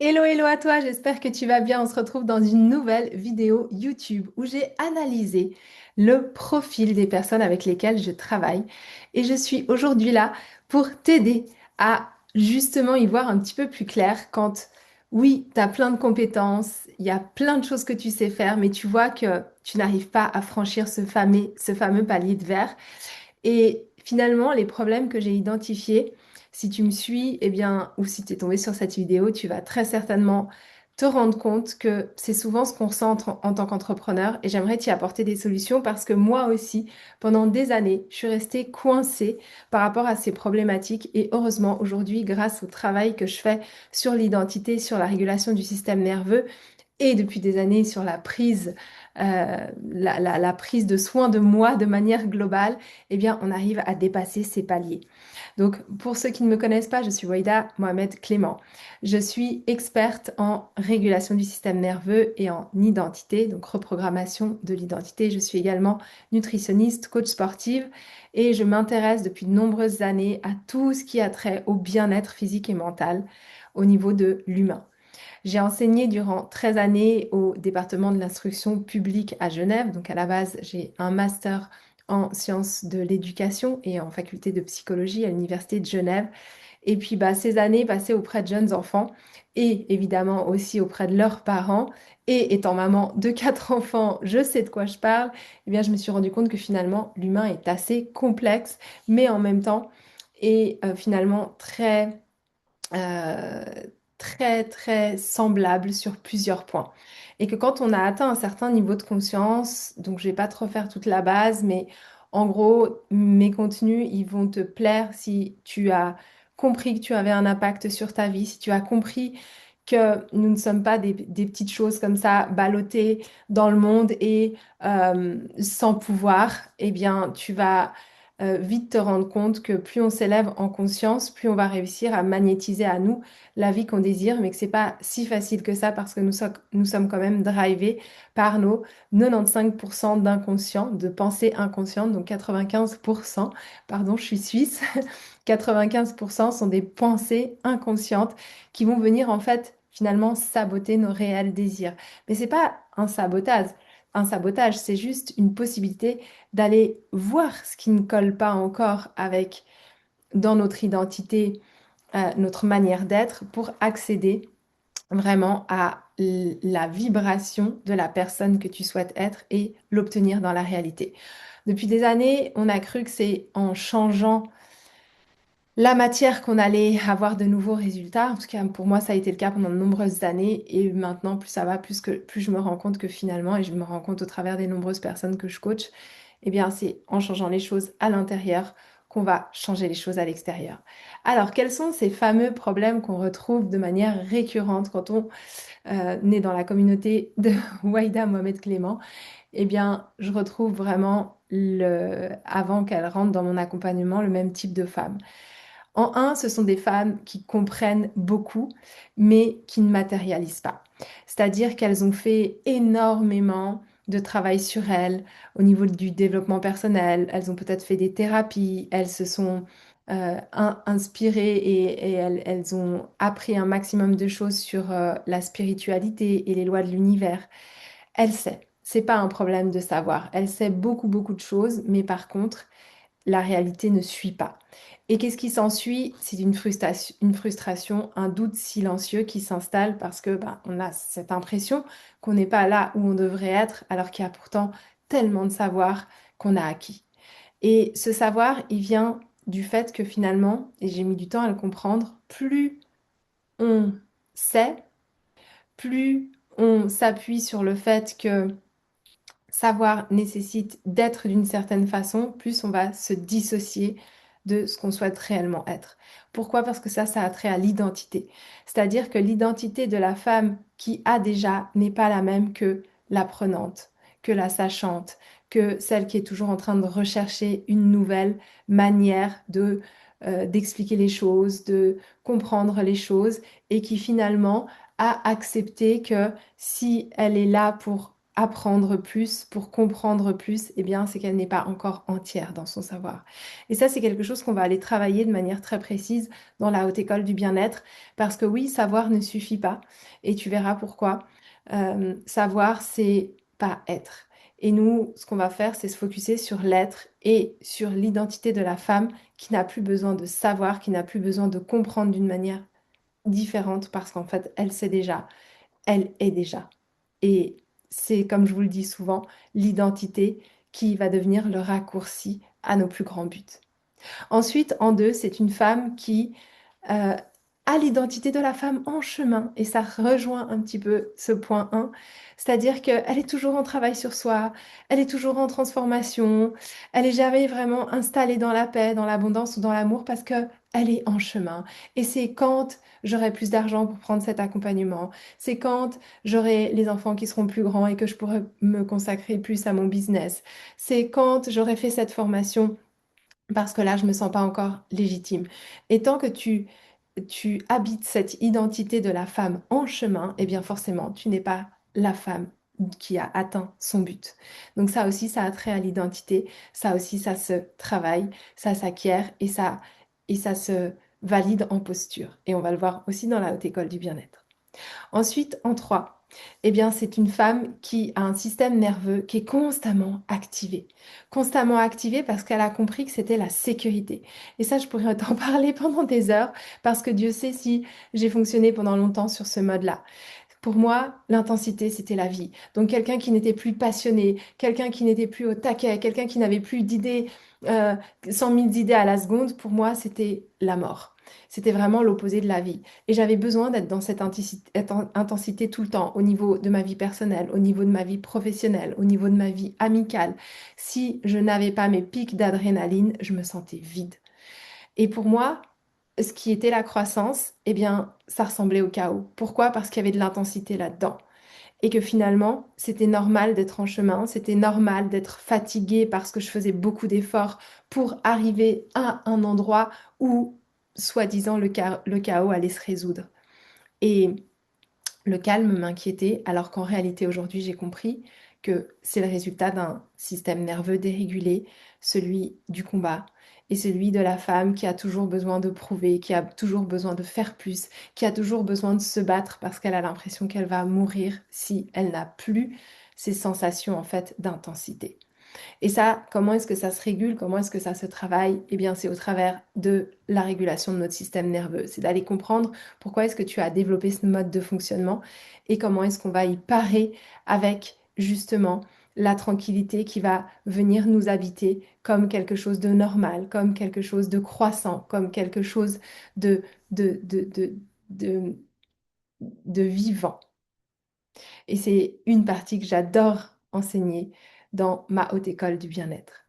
Hello, hello à toi, j'espère que tu vas bien. On se retrouve dans une nouvelle vidéo YouTube où j'ai analysé le profil des personnes avec lesquelles je travaille. Et je suis aujourd'hui là pour t'aider à justement y voir un petit peu plus clair quand, oui, tu as plein de compétences, il y a plein de choses que tu sais faire, mais tu vois que tu n'arrives pas à franchir ce fameux palier de verre. Et finalement, les problèmes que j'ai identifiés, si tu me suis, eh bien, ou si tu es tombé sur cette vidéo, tu vas très certainement te rendre compte que c'est souvent ce qu'on ressent en tant qu'entrepreneur et j'aimerais t'y apporter des solutions parce que moi aussi, pendant des années, je suis restée coincée par rapport à ces problématiques et heureusement, aujourd'hui, grâce au travail que je fais sur l'identité, sur la régulation du système nerveux, et depuis des années sur la prise, la prise de soin de moi de manière globale, eh bien, on arrive à dépasser ces paliers. Donc, pour ceux qui ne me connaissent pas, je suis Waïda Mohamed Clément. Je suis experte en régulation du système nerveux et en identité, donc reprogrammation de l'identité. Je suis également nutritionniste, coach sportive et je m'intéresse depuis de nombreuses années à tout ce qui a trait au bien-être physique et mental au niveau de l'humain. J'ai enseigné durant 13 années au département de l'instruction publique à Genève. Donc à la base, j'ai un master en sciences de l'éducation et en faculté de psychologie à l'Université de Genève. Et puis ces années passées auprès de jeunes enfants et évidemment aussi auprès de leurs parents. Et étant maman de quatre enfants, je sais de quoi je parle. Eh bien, je me suis rendu compte que finalement, l'humain est assez complexe, mais en même temps, est finalement euh, très semblable sur plusieurs points. Et que quand on a atteint un certain niveau de conscience, donc je vais pas trop faire toute la base, mais en gros, mes contenus, ils vont te plaire si tu as compris que tu avais un impact sur ta vie, si tu as compris que nous ne sommes pas des petites choses comme ça ballottées dans le monde et sans pouvoir, eh bien, tu vas vite te rendre compte que plus on s'élève en conscience, plus on va réussir à magnétiser à nous la vie qu'on désire, mais que c'est pas si facile que ça parce que nous sommes quand même drivés par nos 95% d'inconscient, de pensée inconsciente, donc 95%, pardon, je suis suisse, 95% sont des pensées inconscientes qui vont venir en fait finalement saboter nos réels désirs. Mais c'est pas un sabotage, c'est juste une possibilité d'aller voir ce qui ne colle pas encore avec dans notre identité, notre manière d'être pour accéder vraiment à la vibration de la personne que tu souhaites être et l'obtenir dans la réalité. Depuis des années, on a cru que c'est en changeant la matière qu'on allait avoir de nouveaux résultats. En tout cas, pour moi, ça a été le cas pendant de nombreuses années. Et maintenant, plus ça va, plus je me rends compte que finalement, et je me rends compte au travers des nombreuses personnes que je coach, eh bien, c'est en changeant les choses à l'intérieur qu'on va changer les choses à l'extérieur. Alors, quels sont ces fameux problèmes qu'on retrouve de manière récurrente quand on est dans la communauté de Waïda Mohamed Clément? Eh bien, je retrouve vraiment avant qu'elle rentre dans mon accompagnement, le même type de femme. En un, ce sont des femmes qui comprennent beaucoup, mais qui ne matérialisent pas. C'est-à-dire qu'elles ont fait énormément de travail sur elles au niveau du développement personnel. Elles ont peut-être fait des thérapies, elles se sont inspirées et elles ont appris un maximum de choses sur la spiritualité et les lois de l'univers. Elle sait. C'est pas un problème de savoir. Elle sait beaucoup de choses, mais par contre, la réalité ne suit pas. Et qu'est-ce qui s'ensuit? C'est une frustration, un doute silencieux qui s'installe parce que on a cette impression qu'on n'est pas là où on devrait être, alors qu'il y a pourtant tellement de savoir qu'on a acquis. Et ce savoir, il vient du fait que finalement, et j'ai mis du temps à le comprendre, plus on sait, plus on s'appuie sur le fait que savoir nécessite d'être d'une certaine façon, plus on va se dissocier de ce qu'on souhaite réellement être. Pourquoi? Parce que ça a trait à l'identité. C'est-à-dire que l'identité de la femme qui a déjà n'est pas la même que l'apprenante, que la sachante, que celle qui est toujours en train de rechercher une nouvelle manière d'expliquer les choses, de comprendre les choses, et qui finalement a accepté que si elle est là pour apprendre plus, pour comprendre plus, eh bien, c'est qu'elle n'est pas encore entière dans son savoir. Et ça, c'est quelque chose qu'on va aller travailler de manière très précise dans la haute école du bien-être, parce que oui, savoir ne suffit pas, et tu verras pourquoi. Savoir, c'est pas être. Et nous, ce qu'on va faire, c'est se focuser sur l'être et sur l'identité de la femme qui n'a plus besoin de savoir, qui n'a plus besoin de comprendre d'une manière différente, parce qu'en fait, elle sait déjà, elle est déjà. Et c'est, comme je vous le dis souvent, l'identité qui va devenir le raccourci à nos plus grands buts. Ensuite, en deux, c'est une femme qui euh, a l'identité de la femme en chemin. Et ça rejoint un petit peu ce point 1. C'est-à-dire qu'elle est toujours en travail sur soi, elle est toujours en transformation, elle est jamais vraiment installée dans la paix, dans l'abondance ou dans l'amour parce que elle est en chemin. Et c'est quand j'aurai plus d'argent pour prendre cet accompagnement, c'est quand j'aurai les enfants qui seront plus grands et que je pourrai me consacrer plus à mon business, c'est quand j'aurai fait cette formation parce que là, je me sens pas encore légitime. Et tant que tu habites cette identité de la femme en chemin, eh bien forcément, tu n'es pas la femme qui a atteint son but. Donc ça aussi, ça a trait à l'identité, ça aussi, ça se travaille, ça s'acquiert et ça se valide en posture. Et on va le voir aussi dans la haute école du bien-être. Ensuite, en 3, eh bien, c'est une femme qui a un système nerveux qui est constamment activé. Constamment activé parce qu'elle a compris que c'était la sécurité. Et ça, je pourrais t'en parler pendant des heures parce que Dieu sait si j'ai fonctionné pendant longtemps sur ce mode-là. Pour moi, l'intensité, c'était la vie. Donc quelqu'un qui n'était plus passionné, quelqu'un qui n'était plus au taquet, quelqu'un qui n'avait plus d'idées, 100 000 idées à la seconde, pour moi, c'était la mort. C'était vraiment l'opposé de la vie. Et j'avais besoin d'être dans cette intensité tout le temps, au niveau de ma vie personnelle, au niveau de ma vie professionnelle, au niveau de ma vie amicale. Si je n'avais pas mes pics d'adrénaline, je me sentais vide. Et pour moi, ce qui était la croissance, eh bien, ça ressemblait au chaos. Pourquoi? Parce qu'il y avait de l'intensité là-dedans. Et que finalement, c'était normal d'être en chemin, c'était normal d'être fatigué parce que je faisais beaucoup d'efforts pour arriver à un endroit où, soi-disant, le chaos allait se résoudre. Et le calme m'inquiétait, alors qu'en réalité, aujourd'hui, j'ai compris que c'est le résultat d'un système nerveux dérégulé, celui du combat, et celui de la femme qui a toujours besoin de prouver, qui a toujours besoin de faire plus, qui a toujours besoin de se battre parce qu'elle a l'impression qu'elle va mourir si elle n'a plus ces sensations en fait d'intensité. Et ça, comment est-ce que ça se régule? Comment est-ce que ça se travaille? Eh bien, c'est au travers de la régulation de notre système nerveux. C'est d'aller comprendre pourquoi est-ce que tu as développé ce mode de fonctionnement et comment est-ce qu'on va y parer avec justement la tranquillité qui va venir nous habiter comme quelque chose de normal, comme quelque chose de croissant, comme quelque chose de, de, de, de, de, de vivant. Et c'est une partie que j'adore enseigner dans ma haute école du bien-être.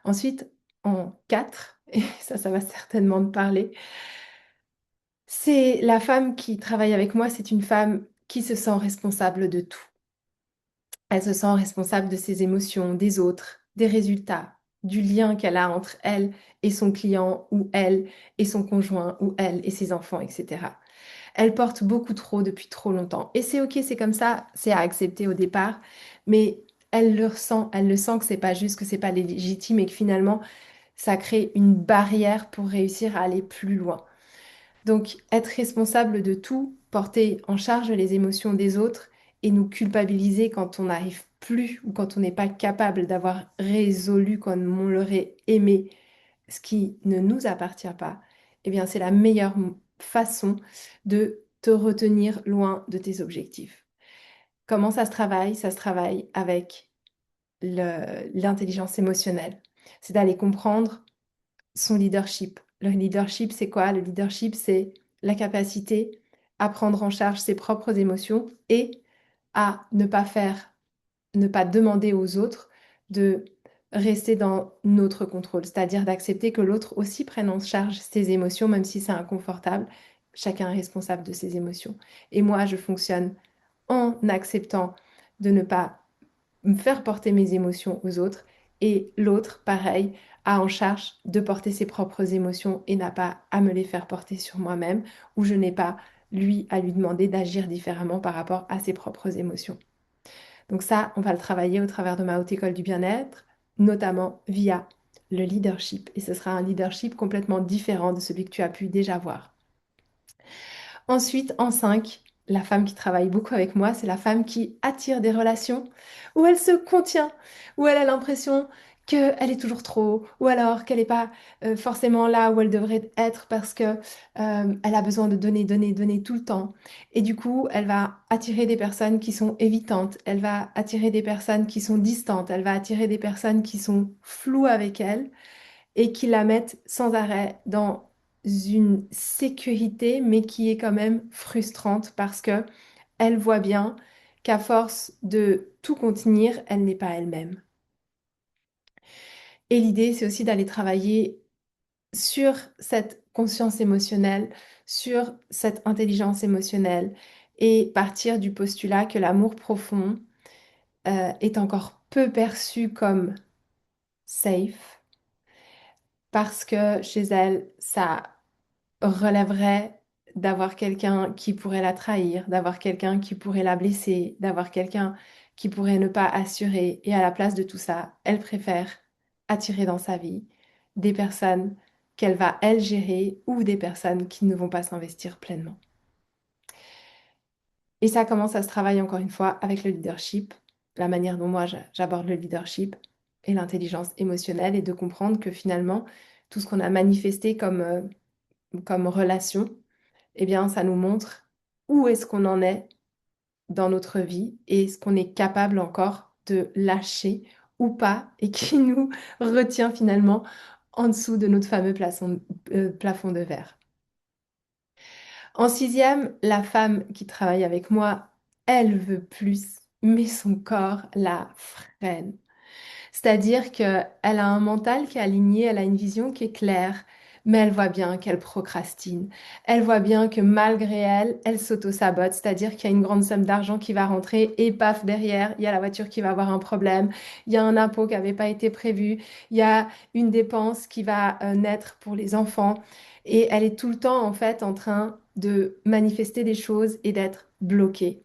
Ensuite, en 4, et ça va certainement te parler, c'est la femme qui travaille avec moi, c'est une femme qui se sent responsable de tout. Elle se sent responsable de ses émotions, des autres, des résultats, du lien qu'elle a entre elle et son client, ou elle et son conjoint, ou elle et ses enfants, etc. Elle porte beaucoup trop depuis trop longtemps. Et c'est ok, c'est comme ça, c'est à accepter au départ, mais elle le sent que c'est pas juste, que c'est pas légitime et que finalement, ça crée une barrière pour réussir à aller plus loin. Donc, être responsable de tout, porter en charge les émotions des autres et nous culpabiliser quand on n'arrive plus ou quand on n'est pas capable d'avoir résolu comme on l'aurait aimé ce qui ne nous appartient pas, eh bien, c'est la meilleure façon de te retenir loin de tes objectifs. Comment ça se travaille? Ça se travaille avec l'intelligence émotionnelle. C'est d'aller comprendre son leadership. Le leadership, c'est quoi? Le leadership, c'est la capacité à prendre en charge ses propres émotions et à ne pas demander aux autres de rester dans notre contrôle, c'est-à-dire d'accepter que l'autre aussi prenne en charge ses émotions, même si c'est inconfortable. Chacun est responsable de ses émotions. Et moi, je fonctionne en acceptant de ne pas me faire porter mes émotions aux autres et l'autre, pareil, a en charge de porter ses propres émotions et n'a pas à me les faire porter sur moi-même ou je n'ai pas, lui, à lui demander d'agir différemment par rapport à ses propres émotions. Donc ça, on va le travailler au travers de ma haute école du bien-être, notamment via le leadership. Et ce sera un leadership complètement différent de celui que tu as pu déjà voir. Ensuite, en 5, la femme qui travaille beaucoup avec moi, c'est la femme qui attire des relations où elle se contient, où elle a l'impression qu'elle est toujours trop, ou alors qu'elle n'est pas forcément là où elle devrait être parce que elle a besoin de donner, donner, donner tout le temps. Et du coup, elle va attirer des personnes qui sont évitantes, elle va attirer des personnes qui sont distantes, elle va attirer des personnes qui sont floues avec elle et qui la mettent sans arrêt dans une sécurité, mais qui est quand même frustrante parce que elle voit bien qu'à force de tout contenir, elle n'est pas elle-même. Et l'idée, c'est aussi d'aller travailler sur cette conscience émotionnelle, sur cette intelligence émotionnelle et partir du postulat que l'amour profond est encore peu perçu comme safe parce que chez elle, ça relèverait d'avoir quelqu'un qui pourrait la trahir, d'avoir quelqu'un qui pourrait la blesser, d'avoir quelqu'un qui pourrait ne pas assurer. Et à la place de tout ça, elle préfère attirer dans sa vie des personnes qu'elle va, elle, gérer ou des personnes qui ne vont pas s'investir pleinement. Et ça commence à se travailler encore une fois avec le leadership, la manière dont moi j'aborde le leadership et l'intelligence émotionnelle et de comprendre que finalement, tout ce qu'on a manifesté comme relation, eh bien, ça nous montre où est-ce qu'on en est dans notre vie et ce qu'on est capable encore de lâcher ou pas et qui nous retient finalement en dessous de notre fameux plafond de verre. En 6e, la femme qui travaille avec moi, elle veut plus, mais son corps la freine. C'est-à-dire qu'elle a un mental qui est aligné, elle a une vision qui est claire, mais elle voit bien qu'elle procrastine. Elle voit bien que malgré elle, elle s'auto-sabote, c'est-à-dire qu'il y a une grande somme d'argent qui va rentrer et paf, derrière, il y a la voiture qui va avoir un problème, il y a un impôt qui n'avait pas été prévu, il y a une dépense qui va naître pour les enfants et elle est tout le temps en fait en train de manifester des choses et d'être bloquée.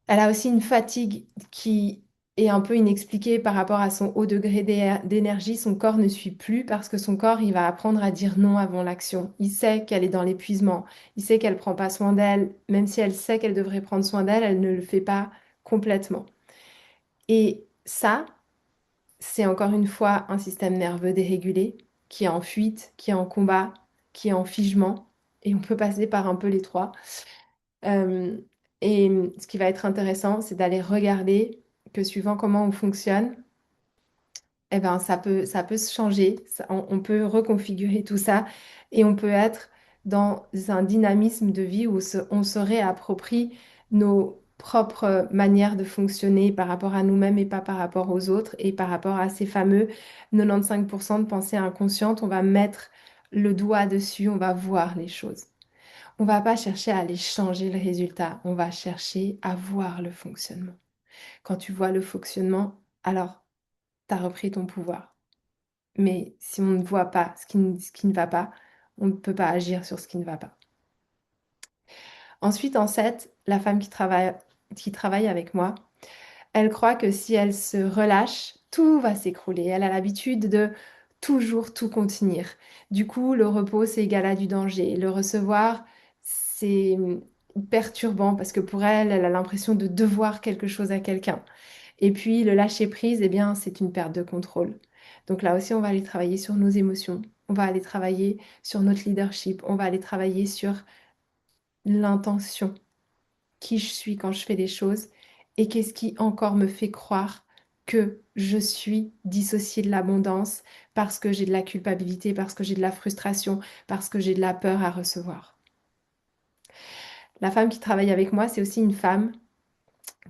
Elle a aussi une fatigue qui est un peu inexpliquée par rapport à son haut degré d'énergie. Son corps ne suit plus parce que son corps, il va apprendre à dire non avant l'action. Il sait qu'elle est dans l'épuisement. Il sait qu'elle prend pas soin d'elle. Même si elle sait qu'elle devrait prendre soin d'elle, elle ne le fait pas complètement. Et ça, c'est encore une fois un système nerveux dérégulé qui est en fuite, qui est en combat, qui est en figement. Et on peut passer par un peu les trois. Euh, et ce qui va être intéressant, c'est d'aller regarder que suivant comment on fonctionne, eh ben, ça peut se changer, on peut reconfigurer tout ça et on peut être dans un dynamisme de vie où on se réapproprie nos propres manières de fonctionner par rapport à nous-mêmes et pas par rapport aux autres et par rapport à ces fameux 95% de pensée inconsciente, on va mettre le doigt dessus, on va voir les choses. On va pas chercher à aller changer le résultat, on va chercher à voir le fonctionnement. Quand tu vois le fonctionnement, alors tu as repris ton pouvoir. Mais si on ne voit pas ce qui ne va pas, on ne peut pas agir sur ce qui ne va pas. Ensuite, en 7, la femme qui travaille avec moi, elle croit que si elle se relâche, tout va s'écrouler. Elle a l'habitude de toujours tout contenir. Du coup, le repos, c'est égal à du danger. Le recevoir, c'est perturbant parce que pour elle, elle a l'impression de devoir quelque chose à quelqu'un. Et puis, le lâcher prise, eh bien, c'est une perte de contrôle. Donc là aussi, on va aller travailler sur nos émotions. On va aller travailler sur notre leadership. On va aller travailler sur l'intention, qui je suis quand je fais des choses et qu'est-ce qui encore me fait croire que je suis dissociée de l'abondance parce que j'ai de la culpabilité, parce que j'ai de la frustration, parce que j'ai de la peur à recevoir. La femme qui travaille avec moi, c'est aussi une femme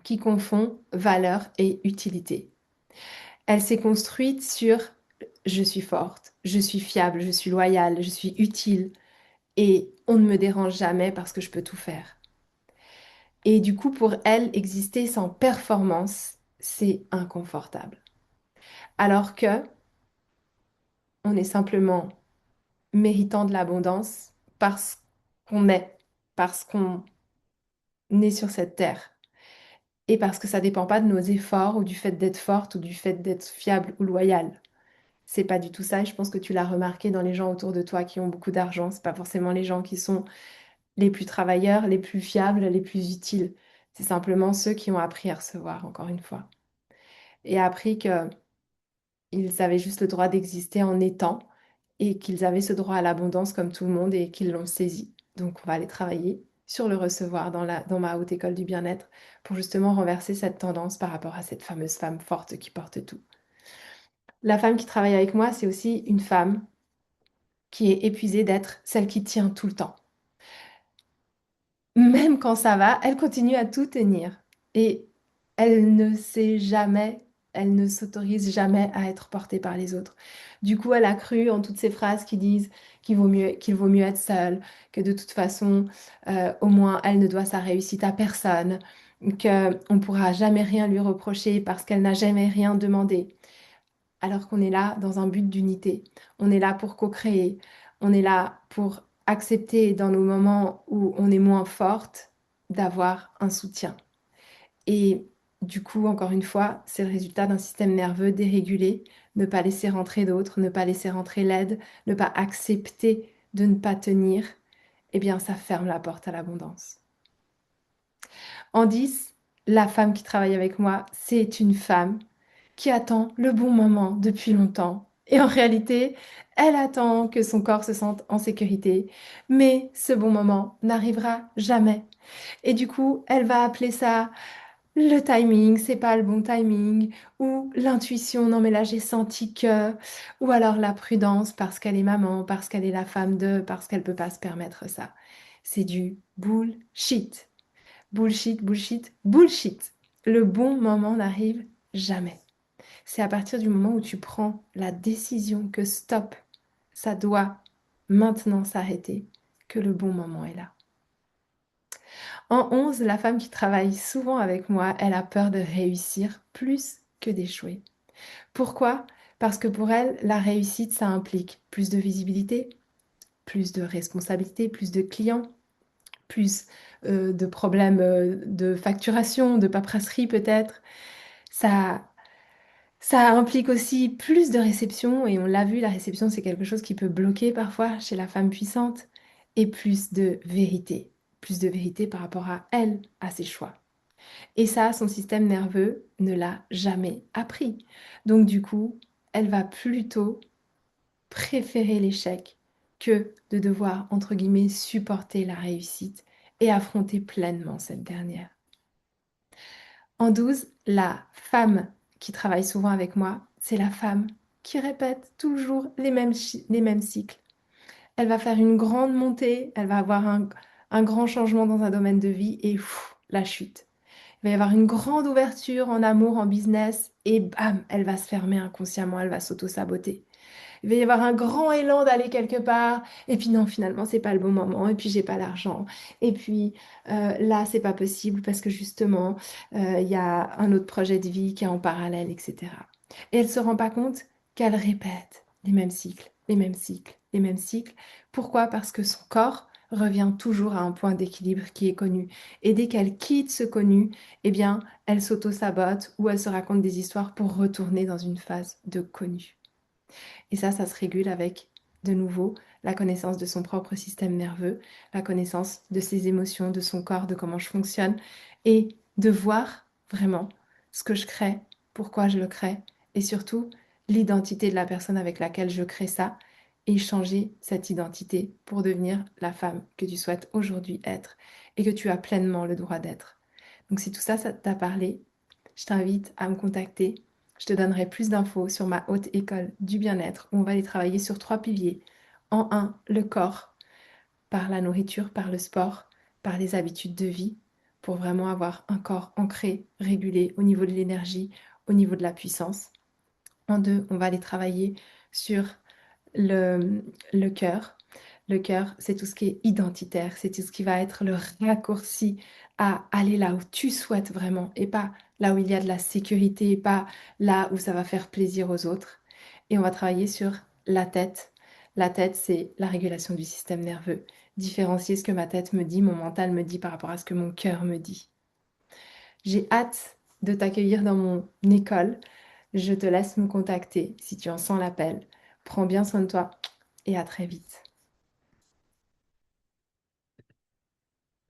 qui confond valeur et utilité. Elle s'est construite sur je suis forte, je suis fiable, je suis loyale, je suis utile et on ne me dérange jamais parce que je peux tout faire. Et du coup, pour elle, exister sans performance, c'est inconfortable. Alors que on est simplement méritant de l'abondance parce qu'on est sur cette terre. et parce que ça dépend pas de nos efforts ou du fait d'être forte ou du fait d'être fiable ou loyale. C'est pas du tout ça, et je pense que tu l'as remarqué dans les gens autour de toi qui ont beaucoup d'argent. C'est pas forcément les gens qui sont les plus travailleurs, les plus fiables, les plus utiles. C'est simplement ceux qui ont appris à recevoir, encore une fois. Et appris qu'ils avaient juste le droit d'exister en étant et qu'ils avaient ce droit à l'abondance comme tout le monde et qu'ils l'ont saisi. Donc on va aller travailler sur le recevoir dans ma haute école du bien-être pour justement renverser cette tendance par rapport à cette fameuse femme forte qui porte tout. La femme qui travaille avec moi, c'est aussi une femme qui est épuisée d'être celle qui tient tout le temps. Même quand ça va, elle continue à tout tenir. Et elle ne sait jamais, elle ne s'autorise jamais à être portée par les autres. Du coup, elle a cru en toutes ces phrases qui disent qu'il vaut mieux être seule, que de toute façon, au moins, elle ne doit sa réussite à personne, qu'on ne pourra jamais rien lui reprocher parce qu'elle n'a jamais rien demandé. Alors qu'on est là dans un but d'unité. On est là pour co-créer. On est là pour accepter dans nos moments où on est moins forte d'avoir un soutien. Et du coup, encore une fois, c'est le résultat d'un système nerveux dérégulé. Ne pas laisser rentrer d'autres, ne pas laisser rentrer l'aide, ne pas accepter de ne pas tenir, eh bien, ça ferme la porte à l'abondance. En 10, la femme qui travaille avec moi, c'est une femme qui attend le bon moment depuis longtemps. Et en réalité, elle attend que son corps se sente en sécurité. Mais ce bon moment n'arrivera jamais. Et du coup, elle va appeler ça le timing, c'est pas le bon timing, ou l'intuition, non mais là j'ai senti que, ou alors la prudence parce qu'elle est maman, parce qu'elle est la femme de, parce qu'elle peut pas se permettre ça. C'est du bullshit. Bullshit, bullshit, bullshit. Le bon moment n'arrive jamais. C'est à partir du moment où tu prends la décision que stop, ça doit maintenant s'arrêter, que le bon moment est là. En 11, la femme qui travaille souvent avec moi, elle a peur de réussir plus que d'échouer. Pourquoi? Parce que pour elle, la réussite, ça implique plus de visibilité, plus de responsabilité, plus de clients, plus de problèmes de facturation, de paperasserie peut-être. Ça, Ça implique aussi plus de réception, et on l'a vu, la réception, c'est quelque chose qui peut bloquer parfois chez la femme puissante, et plus de vérité par rapport à elle, à ses choix. Et ça, son système nerveux ne l'a jamais appris. Donc du coup, elle va plutôt préférer l'échec que de devoir, entre guillemets, supporter la réussite et affronter pleinement cette dernière. En 12, la femme qui travaille souvent avec moi, c'est la femme qui répète toujours les mêmes cycles. Elle va faire une grande montée, elle va avoir un grand changement dans un domaine de vie et la chute. Il va y avoir une grande ouverture en amour, en business et bam, elle va se fermer inconsciemment, elle va s'auto-saboter. Il va y avoir un grand élan d'aller quelque part, et puis non, finalement, c'est pas le bon moment, et puis j'ai pas l'argent, et puis là, c'est pas possible parce que justement, il y a un autre projet de vie qui est en parallèle, etc. Et elle se rend pas compte qu'elle répète les mêmes cycles, les mêmes cycles, les mêmes cycles. Pourquoi? Parce que son corps revient toujours à un point d'équilibre qui est connu. Et dès qu'elle quitte ce connu, eh bien, elle s'auto-sabote ou elle se raconte des histoires pour retourner dans une phase de connu. Et ça se régule avec, de nouveau, la connaissance de son propre système nerveux, la connaissance de ses émotions, de son corps, de comment je fonctionne, et de voir vraiment ce que je crée, pourquoi je le crée, et surtout l'identité de la personne avec laquelle je crée ça, et changer cette identité pour devenir la femme que tu souhaites aujourd'hui être et que tu as pleinement le droit d'être. Donc si tout ça, ça t'a parlé, je t'invite à me contacter. Je te donnerai plus d'infos sur ma haute école du bien-être où on va aller travailler sur 3 piliers. En un, le corps, par la nourriture, par le sport, par les habitudes de vie, pour vraiment avoir un corps ancré, régulé au niveau de l'énergie, au niveau de la puissance. En deux, on va aller travailler sur le cœur. Le cœur, c'est tout ce qui est identitaire, c'est tout ce qui va être le raccourci à aller là où tu souhaites vraiment et pas là où il y a de la sécurité et pas là où ça va faire plaisir aux autres. Et on va travailler sur la tête. La tête, c'est la régulation du système nerveux. Différencier ce que ma tête me dit, mon mental me dit par rapport à ce que mon cœur me dit. J'ai hâte de t'accueillir dans mon école. Je te laisse me contacter si tu en sens l'appel. Prends bien soin de toi et à très vite.